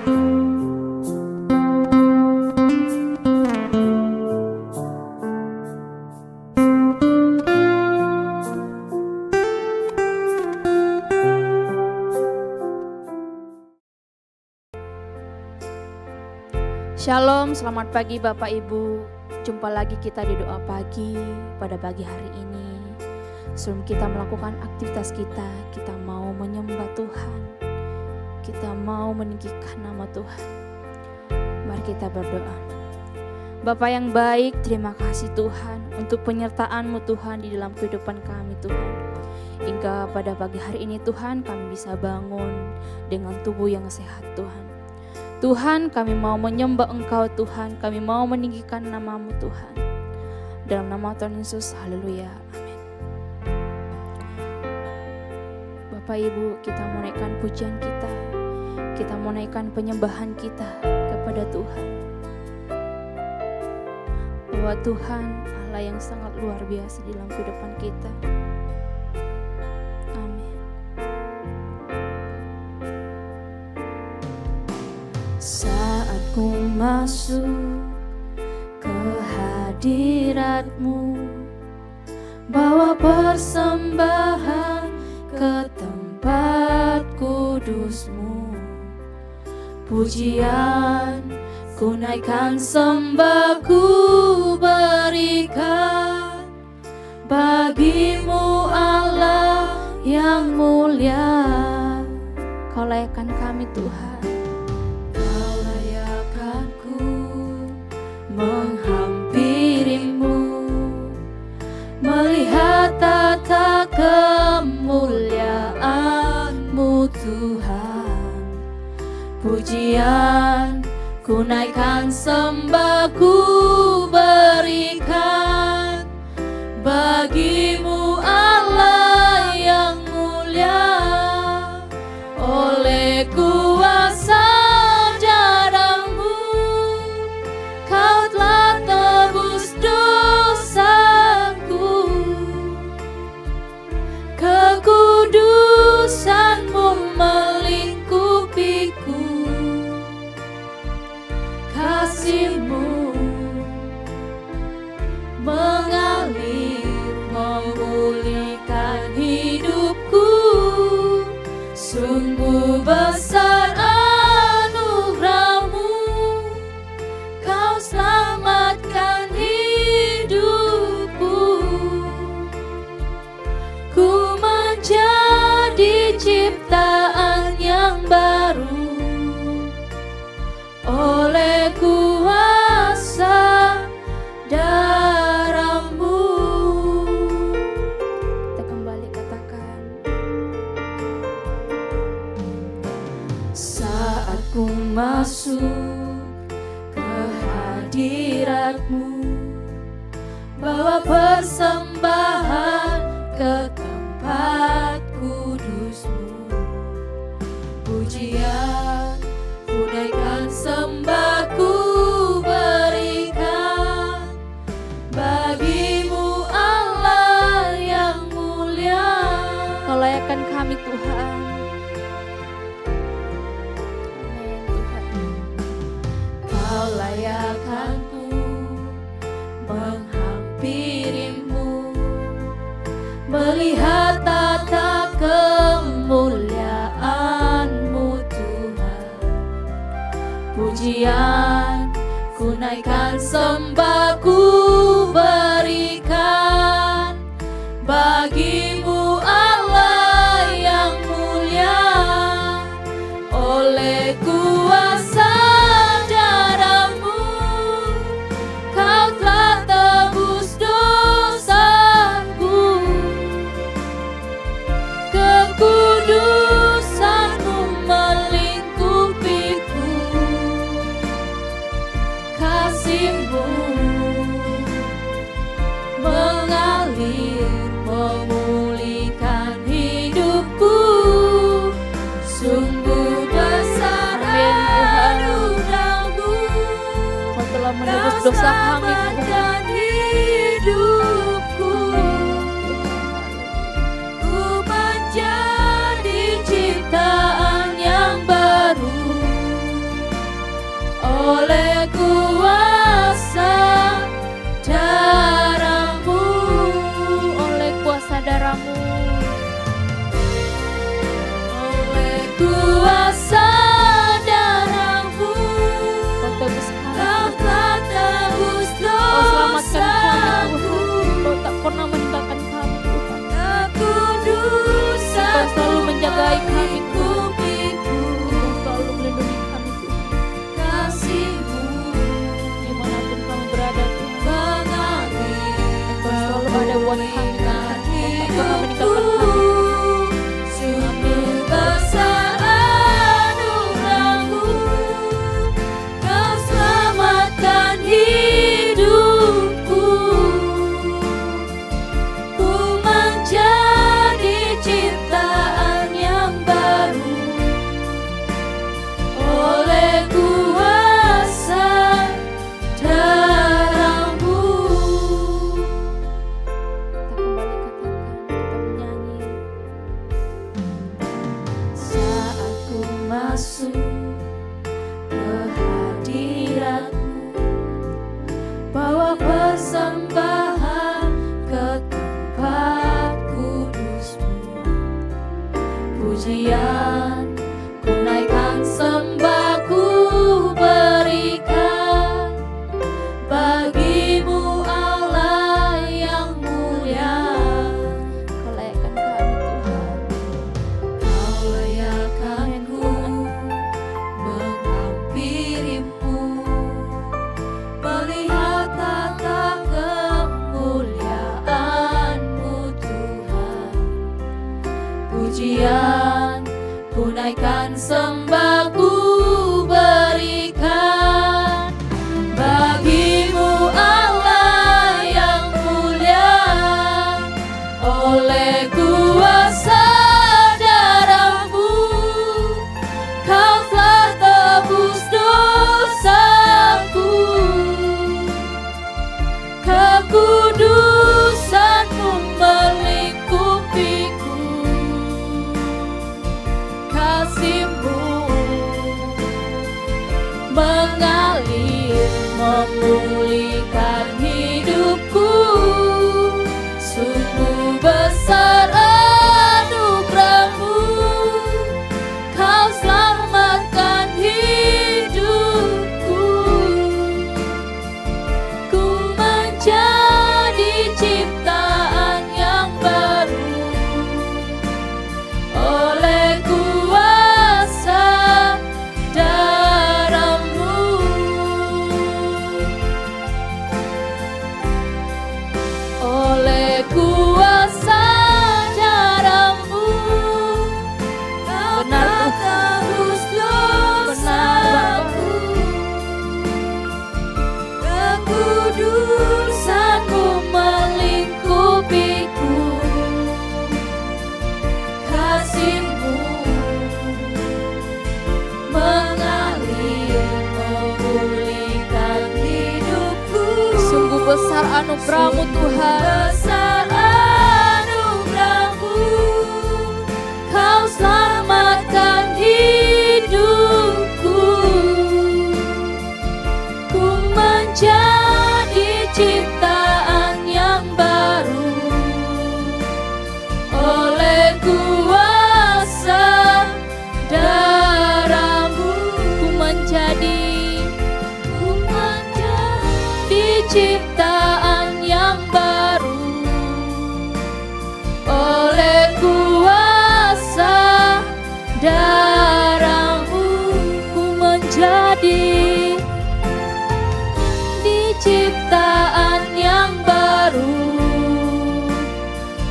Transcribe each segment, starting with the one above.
Shalom, selamat pagi Bapak Ibu. Jumpa lagi kita di doa pagi pada pagi hari ini. Sebelum kita melakukan aktivitas kita mau menyembah Tuhan. Kita mau meninggikan nama Tuhan. Mari kita berdoa. Bapa yang baik, terima kasih Tuhan untuk penyertaan-Mu Tuhan di dalam kehidupan kami Tuhan. Hingga pada pagi hari ini Tuhan kami bisa bangun dengan tubuh yang sehat Tuhan. Tuhan, kami mau menyembah Engkau Tuhan, kami mau meninggikan nama-Mu Tuhan. Dalam nama Tuhan Yesus, haleluya, amin. Bapak Ibu, kita mau naikkan pujian kita mau naikkan penyembahan kita kepada Tuhan. Bahwa Tuhan Allah yang sangat luar biasa di dalam kehidupan kita. Saat ku masuk ke hadirat-Mu, bawa persembahan ke tempat kudus-Mu. Pujian ku naikkan, sembah ku berikan bagi-Mu Allah yang mulia. Kau layakkan kami Tuhan. Menghampiri-Mu, melihat tata kemuliaan-Mu Tuhan. Pujian ku naikkan, sembah ku berikan bagi-Mu Allah yang mulia. Oleh kuasa kekudusan-Mu melingkupiku, kasih-Mu mengalir memulihkan hidupku. Sungguh besar anugerah-Mu, Kau selamatkan hidupku. Ku menjadi ciptaan yang baru oleh kuasa darah-Mu. Kita kembali katakan. Saat ku masuk ke hadirat-Mu, bawa persembahan ke tempat kudus-Mu. Pujian ku naikkan, sembah ku berikan bagi-Mu Allah yang mulia. Kau layakkan kami Tuhan. Amin Tuhan. Kau layakkanku menghampiri-Mu, melihat tata kemuliaan-Mu Tuhan. Pujian ku naikkan, sembah ku berikan bagi-Mu Allah yang mulia. Oleh kuasa darah-Mu, Kau telah tebus dosaku. Kekudusan-Mu melingkupiku, kasih-Mu oleh kuasa darah-Mu, oleh kuasa darah-Mu, oleh kuasa darah-Mu, Kau tebus kami, Kau tebus dosaku, Kau tak pernah meninggalkan kami Tuhan, kekudusan Kau selalu menjaga kami Tuhan, Kau selalu melindungi kami Tuhan, kasih-Mu dimanapun kami berada Tuhan, Kau selalu ada buat kami Tuhan, Kau tak pernah meninggalkan kami. Besar anugerah-Mu, Kau selamatkan hidupku, ku menjadi ciptaan yang baru oleh kuasa darah-Mu. Kita kembali katakan, kita menyanyi. Saat ku masuk ke hadirat-Mu, bawa persembahan ke tempat kudus-Mu, pujian ku naikkan, sembah ku berikan bagi-Mu Allah yang mulia. Kau layakkan kami Tuhan, Kau layakkan ku menghampiri-Mu, melihat tata kemuliaan-Mu Tuhan, pujian ku naikkan, sembah ku berikan bagi-Mu Allah yang mulia, oleh kuasa darah-Mu, Kau telah tebus dosaku, kekudusan-Mu melingkupiku, kasih-Mu mengalir memulihkan hidupku, sungguh besar anugerah-Mu, Kau selamatkan hidupku, ku menjadi ciptaan yang baru oleh kuasa darah-Mu, oleh kuasa darah-Mu, benar tebus dosaku, kekudusan-Mu melingkupiku, kasih-Mu mengalir memulihkan hidupku. Sungguh besar anugerah-Mu Tuhan, besar anugerah-Mu, Kau selamatkan hidupku, ku menjadi ciptaan yang baru oleh kuasa darah-Mu, ku menjadi ciptaan yang baru oleh kuasa darah-Mu, ku menjadi ciptaan yang baru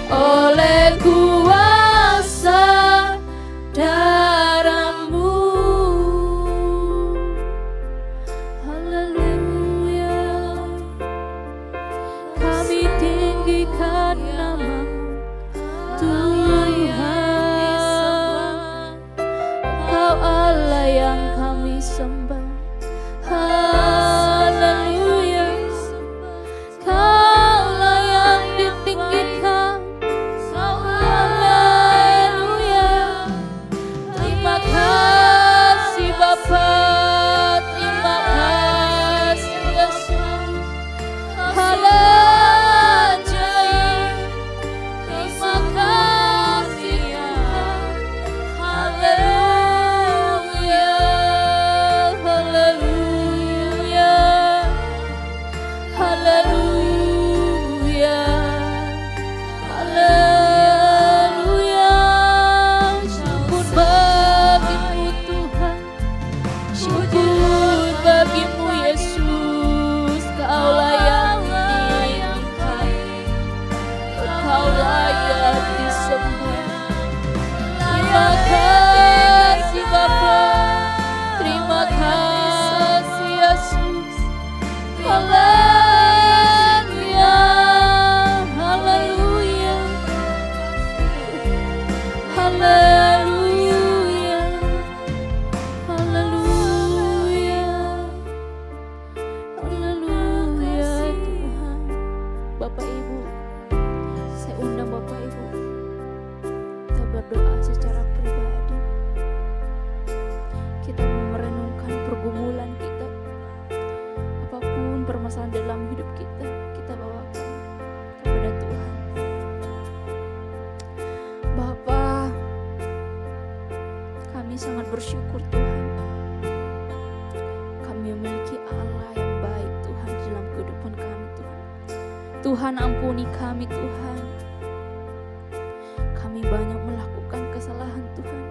oleh kuasa darah-Mu. Haleluya, kami tinggikan nama-Mu Tuhan, Engkau Allah yang kami sembah. Tuhan, ampuni kami Tuhan. Kami banyak melakukan kesalahan Tuhan,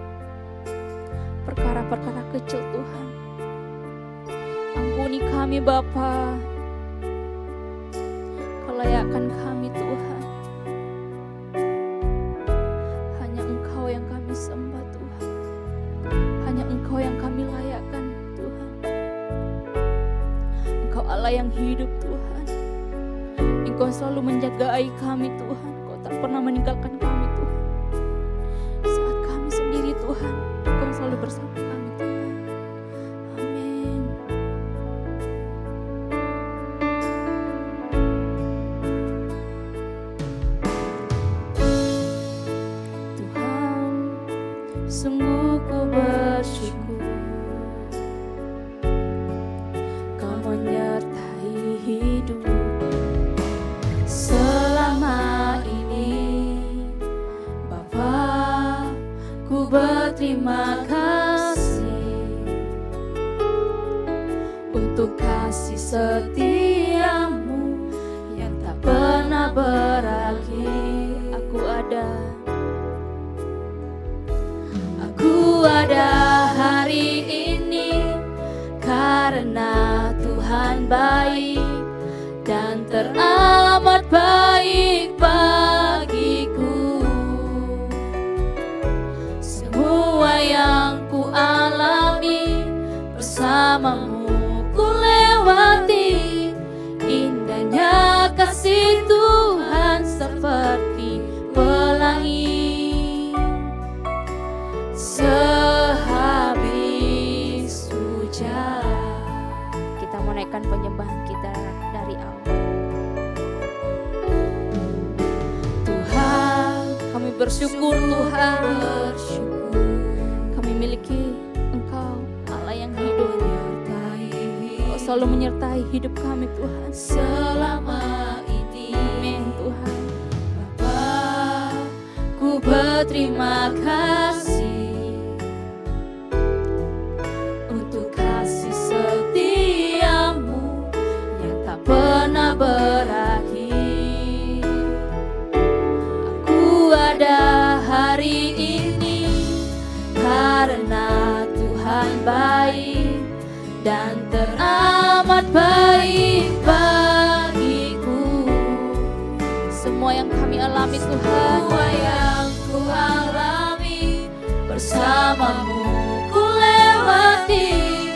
perkara-perkara kecil Tuhan. Ampuni kami Bapa, kelayakan kami Tuhan. Hanya Engkau yang kami sembah Tuhan, hanya Engkau yang kami layakkan Tuhan. Engkau Allah yang hidup Tuhan. Engkau selalu menjagai kami Tuhan. Engkau tak pernah meninggalkan kami Tuhan. Saat kami sendiri Tuhan, Engkau selalu bersama kami Tuhan. Amin. Tuhan, sungguh ku bersyukur Kau menyertai hidup selama ini. Bapa, ku berterima kasih untuk kasih setiamu yang tak pernah berakhir. Aku ada hari ini karena Tuhan baik dan teramat baik bagiku. Semua yang ku alami bersamamu ku lewati. Indahnya kasih Tuhan seperti pelangi. Sehabis hujan, kita mau naikkan penyembahan kita dari awal. Tuhan, kami bersyukur Tuhan, kami miliki Engkau Allah yang hidup. Engkau selalu menyertai hidup kami Tuhan selama ini. Amin Tuhan. Bapa, ku berterima kasih untuk kasih setiamu yang tak pernah berakhir. Aku ada hari ini karena Tuhan baik dan teramat baik bagiku. Semua yang kami alami Tuhan, semua yang ku alami bersamamu ku lewati.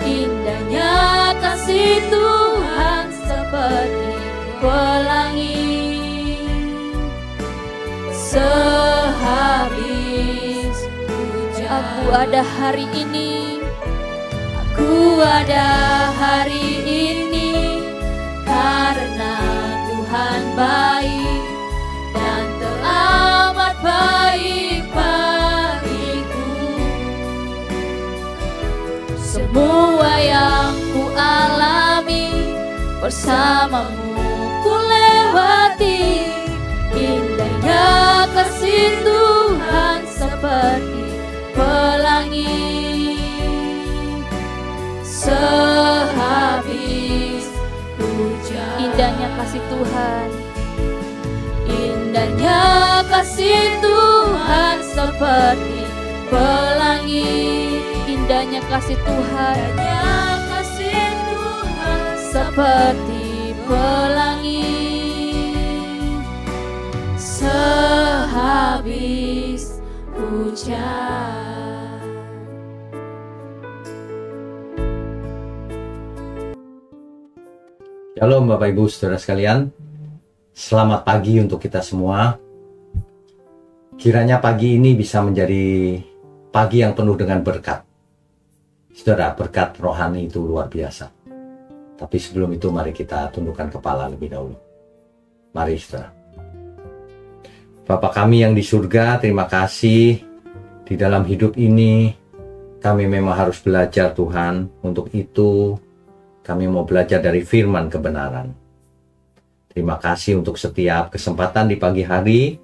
Indahnya kasih Tuhan seperti pelangi. Sehabis hujan, aku ada hari ini. Aku ada hari ini karena Tuhan baik dan teramat baik bagiku. Semua yang ku alami bersamamu ku lewati. Indahnya kasih Tuhan seperti pelangi. Sehabis hujan, indahnya kasih Tuhan, indahnya kasih Tuhan seperti pelangi. Indahnya kasih Tuhan, indahnya kasih Tuhan seperti pelangi. Sehabis hujan. Shalom Bapak Ibu Saudara sekalian, selamat pagi untuk kita semua. Kiranya pagi ini bisa menjadi pagi yang penuh dengan berkat. Saudara, berkat rohani itu luar biasa. Tapi sebelum itu mari kita tundukkan kepala lebih dahulu. Mari saudara. Bapa kami yang di surga, terima kasih. Di dalam hidup ini kami memang harus belajar Tuhan. Untuk itu kami mau belajar dari firman kebenaran. Terima kasih untuk setiap kesempatan di pagi hari,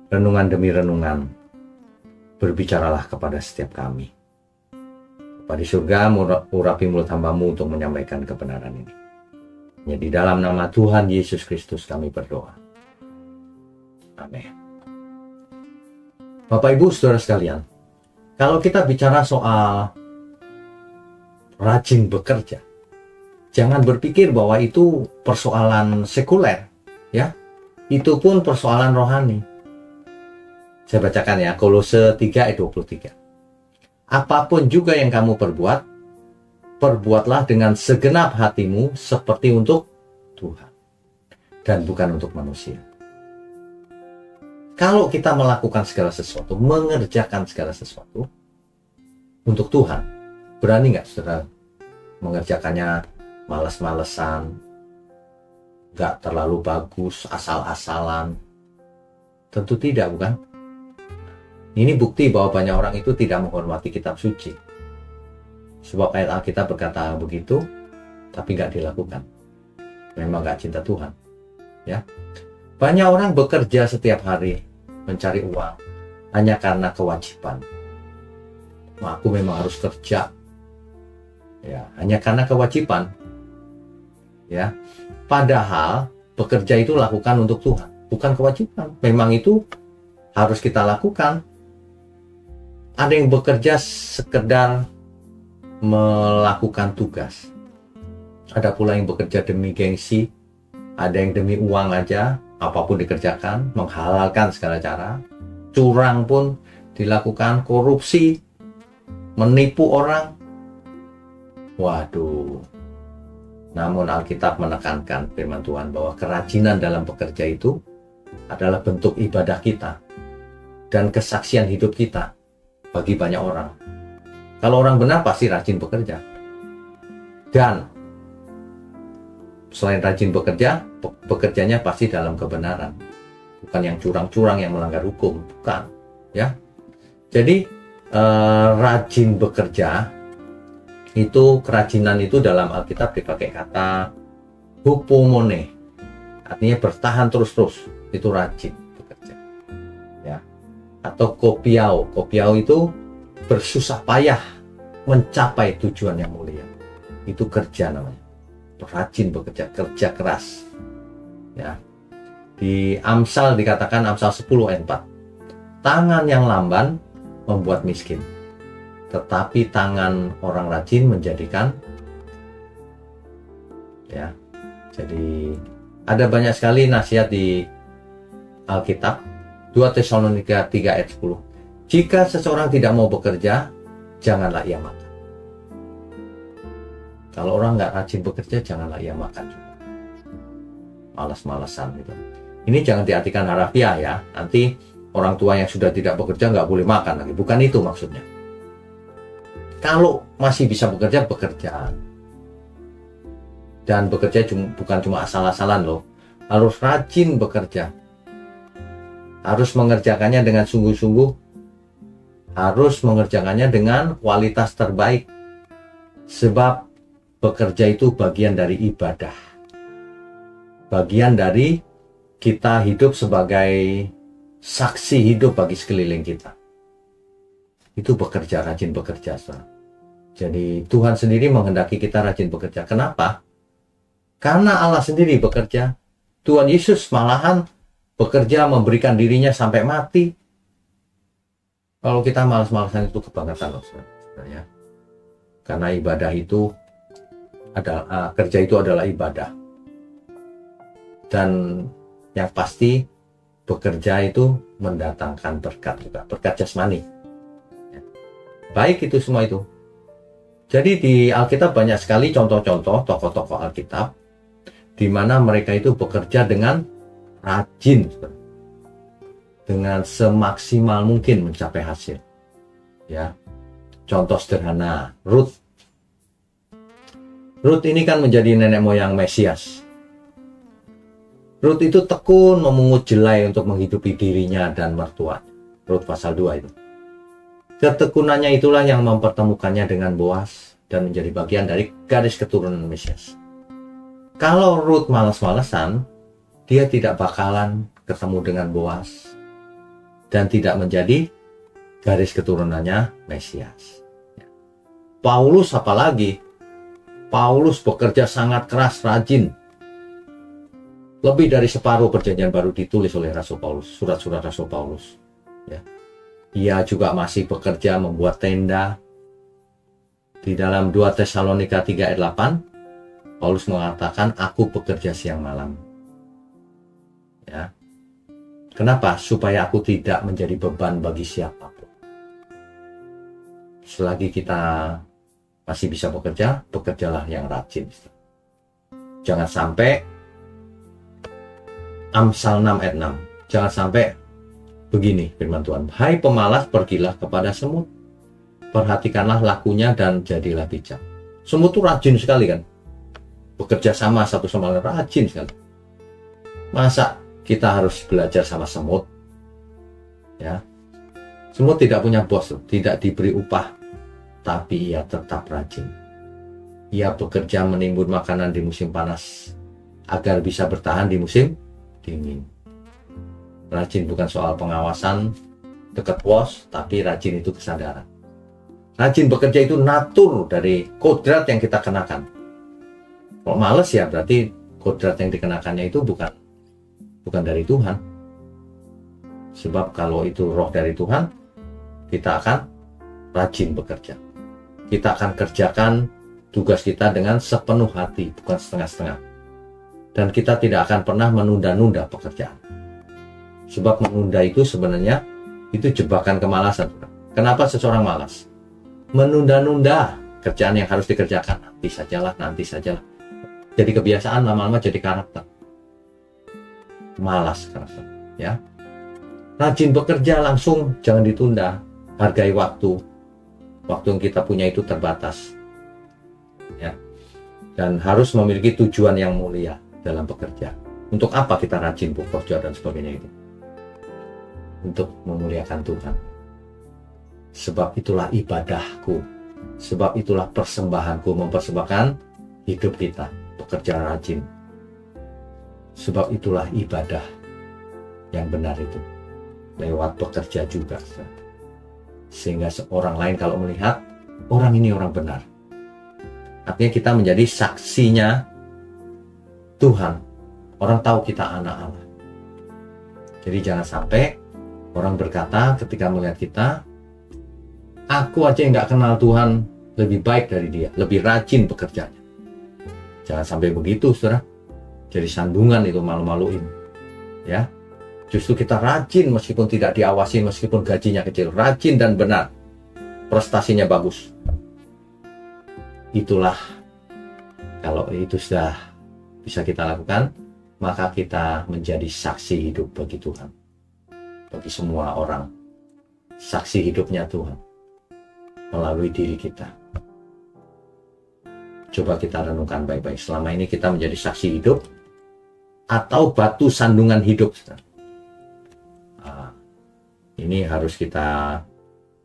renungan demi renungan. Berbicaralah kepada setiap kami. Bapa di surga, urapi mulut hamba-Mu untuk menyampaikan kebenaran ini. Jadi dalam nama Tuhan Yesus Kristus kami berdoa. Amin. Bapak Ibu Saudara sekalian, kalau kita bicara soal rajin bekerja, jangan berpikir bahwa itu persoalan sekuler, ya. Itu pun persoalan rohani. Saya bacakan ya, Kolose 3 ayat 23. Apapun juga yang kamu perbuat, perbuatlah dengan segenap hatimu seperti untuk Tuhan dan bukan untuk manusia. Kalau kita melakukan segala sesuatu, mengerjakan segala sesuatu untuk Tuhan, berani nggak saudara mengerjakannya malas-malesan, nggak terlalu bagus, asal-asalan? Tentu tidak, bukan? Ini bukti bahwa banyak orang itu tidak menghormati kitab suci. Sebab ayat Alkitab berkata begitu, tapi nggak dilakukan. Memang nggak cinta Tuhan. Ya, banyak orang bekerja setiap hari mencari uang hanya karena kewajiban. Aku memang harus kerja. Ya, hanya karena kewajiban. Ya, padahal bekerja itu lakukan untuk Tuhan, bukan kewajiban. Memang itu harus kita lakukan. Ada yang bekerja sekedar melakukan tugas. Ada pula yang bekerja demi gengsi, ada yang demi uang aja, apapun dikerjakan, menghalalkan segala cara. Curang pun dilakukan, korupsi, menipu orang. Waduh. Namun Alkitab menekankan firman Tuhan bahwa kerajinan dalam bekerja itu adalah bentuk ibadah kita dan kesaksian hidup kita bagi banyak orang. Kalau orang benar pasti rajin bekerja. Dan selain rajin bekerja, bekerjanya pasti dalam kebenaran. Bukan yang curang-curang, yang melanggar hukum. Bukan. Ya. Jadi, rajin bekerja, itu kerajinan itu dalam Alkitab dipakai kata hupomone. Artinya bertahan terus-terus. Itu rajin bekerja. Ya. Atau kopiau. Kopiau itu bersusah payah mencapai tujuan yang mulia. Itu kerja namanya. Rajin bekerja, kerja keras. Ya. Di Amsal dikatakan, Amsal 10 ayat 4. Tangan yang lamban membuat miskin, tetapi tangan orang rajin menjadikan. Ya. Jadi ada banyak sekali nasihat di Alkitab. 2 Tesalonika 3 ayat 10. Jika seseorang tidak mau bekerja, janganlah ia makan. Kalau orang nggak rajin bekerja, janganlah ia makan juga. Malas-malasan gitu. Ini jangan diartikan harafiah ya. Nanti orang tua yang sudah tidak bekerja nggak boleh makan lagi. Bukan itu maksudnya. Kalau masih bisa bekerja, bekerja. Dan bekerja bukan cuma asal-asalan loh. Harus rajin bekerja. Harus mengerjakannya dengan sungguh-sungguh. Harus mengerjakannya dengan kualitas terbaik. Sebab bekerja itu bagian dari ibadah. Bagian dari kita hidup sebagai saksi hidup bagi sekeliling kita. Itu bekerja, rajin bekerja. Jadi Tuhan sendiri menghendaki kita rajin bekerja. Kenapa? Karena Allah sendiri bekerja. Tuhan Yesus malahan bekerja, memberikan dirinya sampai mati. Kalau kita malas-malasan itu kebangetan loh sebenarnya. Karena ibadah itu adalah, kerja itu adalah ibadah. Dan yang pasti bekerja itu mendatangkan berkat juga, berkat jasmani. Baik itu semua itu. Jadi di Alkitab banyak sekali contoh-contoh tokoh-tokoh Alkitab di mana mereka itu bekerja dengan rajin, dengan semaksimal mungkin mencapai hasil. Ya, contoh sederhana, Ruth. Ruth ini kan menjadi nenek moyang Mesias. Ruth itu tekun memungut jelai untuk menghidupi dirinya dan mertuanya. Ruth pasal 2 itu. Ketekunannya itulah yang mempertemukannya dengan Boas dan menjadi bagian dari garis keturunan Mesias. Kalau Ruth malas-malesan, dia tidak bakalan ketemu dengan Boas dan tidak menjadi garis keturunannya Mesias. Paulus apalagi? Paulus bekerja sangat keras, rajin Lebih dari separuh perjanjian baru ditulis oleh Rasul Paulus, surat-surat Rasul Paulus. Ya. Ia juga masih bekerja membuat tenda. Di dalam 2 Tesalonika 3 ayat 8, Paulus mengatakan, aku bekerja siang malam. Ya. Kenapa? Supaya aku tidak menjadi beban bagi siapapun. Selagi kita masih bisa bekerja, bekerjalah yang rajin. Jangan sampai Amsal 6 ayat 6. Jangan sampai begini firman Tuhan. Hai pemalas, pergilah kepada semut. Perhatikanlah lakunya dan jadilah bijak. Semut itu rajin sekali kan. Bekerja sama satu sama lain, rajin sekali. Masa kita harus belajar sama semut? Ya. Semut tidak punya bos, tidak diberi upah. Tapi ia tetap rajin. Ia bekerja menimbun makanan di musim panas agar bisa bertahan di musim dingin. Rajin bukan soal pengawasan dekat bos, tapi rajin itu kesadaran. Rajin bekerja itu natur dari kodrat yang kita kenakan. Kalau males ya berarti kodrat yang dikenakannya itu bukan dari Tuhan. Sebab kalau itu roh dari Tuhan, kita akan rajin bekerja. Kita akan kerjakan tugas kita dengan sepenuh hati, bukan setengah-setengah. Dan kita tidak akan pernah menunda-nunda pekerjaan. Sebab menunda itu sebenarnya itu jebakan kemalasan. Kenapa seseorang malas? Menunda-nunda kerjaan yang harus dikerjakan. Nanti sajalah. Jadi kebiasaan, lama-lama jadi karakter. Malas karakter. Ya. Rajin bekerja langsung, jangan ditunda. Hargai waktu. Waktu yang kita punya itu terbatas. Ya. Dan harus memiliki tujuan yang mulia dalam bekerja. Untuk apa kita rajin bekerja dan sebagainya itu? Untuk memuliakan Tuhan. Sebab itulah ibadahku. Sebab itulah persembahanku, mempersembahkan hidup kita, bekerja rajin. Sebab itulah ibadah yang benar itu. Lewat bekerja juga. Sehingga seorang lain kalau melihat, orang ini orang benar. Artinya kita menjadi saksinya Tuhan. Orang tahu kita anak Allah. Jadi jangan sampai orang berkata ketika melihat kita, aku aja yang gak kenal Tuhan lebih baik dari dia, lebih rajin bekerjanya. Jangan sampai begitu, saudara. Jadi sandungan itu malu-maluin. Ya, justru kita rajin meskipun tidak diawasi, meskipun gajinya kecil, rajin dan benar, prestasinya bagus. Itulah, kalau itu sudah bisa kita lakukan, maka kita menjadi saksi hidup bagi Tuhan, bagi semua orang. Saksi hidupnya Tuhan melalui diri kita. Coba kita renungkan baik-baik. Selama ini kita menjadi saksi hidup atau batu sandungan hidup. Nah, ini harus kita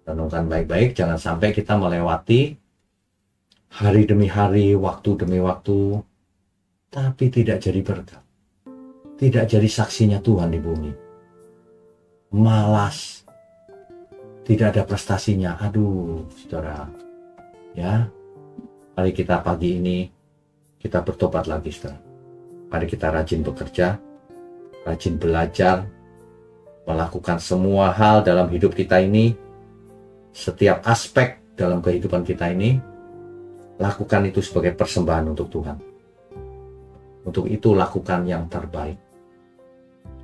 renungkan baik-baik. Jangan sampai kita melewati hari demi hari, waktu demi waktu, tapi tidak jadi berkat. Tidak jadi saksinya Tuhan di bumi. Malas. Tidak ada prestasinya. Aduh, saudara. Ya. Mari kita pagi ini, kita bertobat lagi, saudara. Mari kita rajin bekerja, rajin belajar, melakukan semua hal dalam hidup kita ini, setiap aspek dalam kehidupan kita ini, lakukan itu sebagai persembahan untuk Tuhan. Untuk itu lakukan yang terbaik.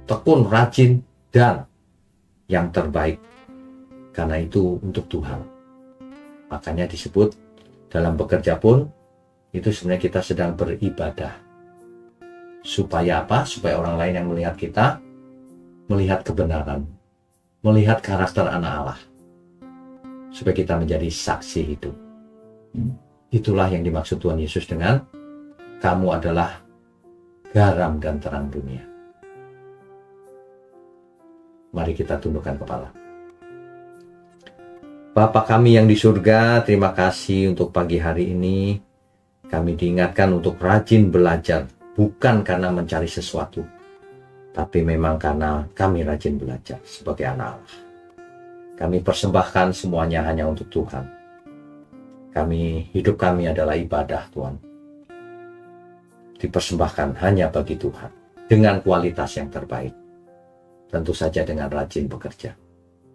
Tekun, rajin, dan yang terbaik. Karena itu untuk Tuhan. Makanya disebut dalam bekerja pun, itu sebenarnya kita sedang beribadah. Supaya apa? Supaya orang lain yang melihat kita, melihat kebenaran, melihat karakter anak Allah. Supaya kita menjadi saksi hidup. Itulah yang dimaksud Tuhan Yesus dengan, kamu adalah garam dan terang dunia. Mari kita tundukkan kepala. Bapa kami yang di surga, terima kasih untuk pagi hari ini. Kami diingatkan untuk rajin belajar, bukan karena mencari sesuatu, tapi memang karena kami rajin belajar sebagai anak Allah. Kami persembahkan semuanya hanya untuk Tuhan. Hidup kami adalah ibadah, Tuhan. Dipersembahkan hanya bagi Tuhan. dengan kualitas yang terbaik. Tentu saja dengan rajin bekerja,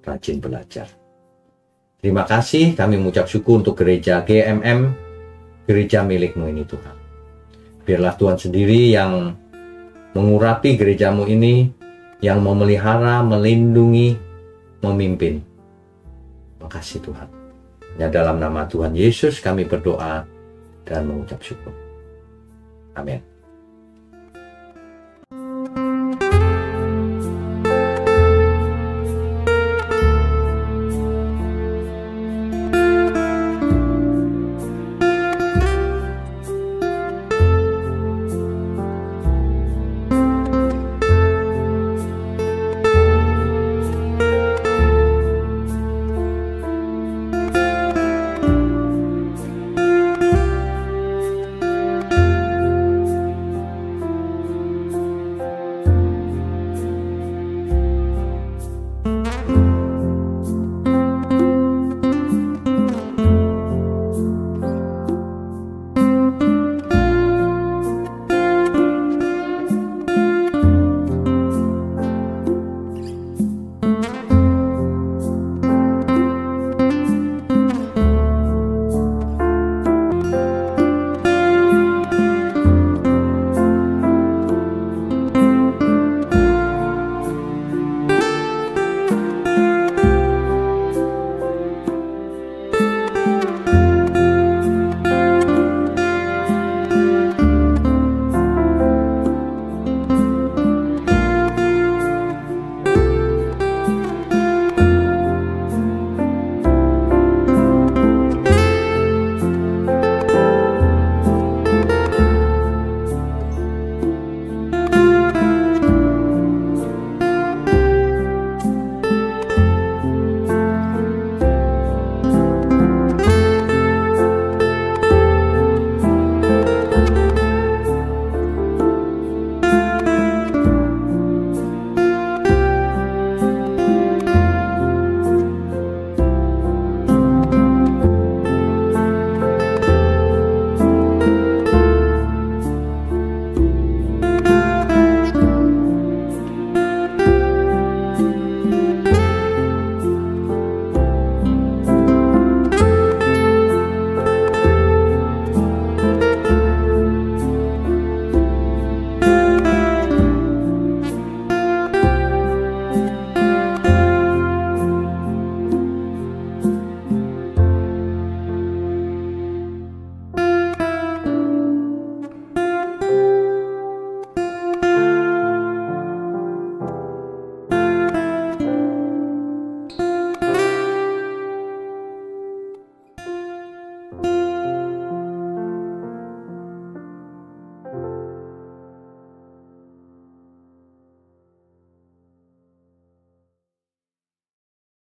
rajin belajar. Terima kasih, kami mengucap syukur untuk gereja GMM, gereja milik-Mu ini Tuhan. Biarlah Tuhan sendiri yang mengurapi gereja-Mu ini, yang memelihara, melindungi, memimpin. Terima kasih Tuhan. Ya, dalam nama Tuhan Yesus kami berdoa dan mengucap syukur. Amin.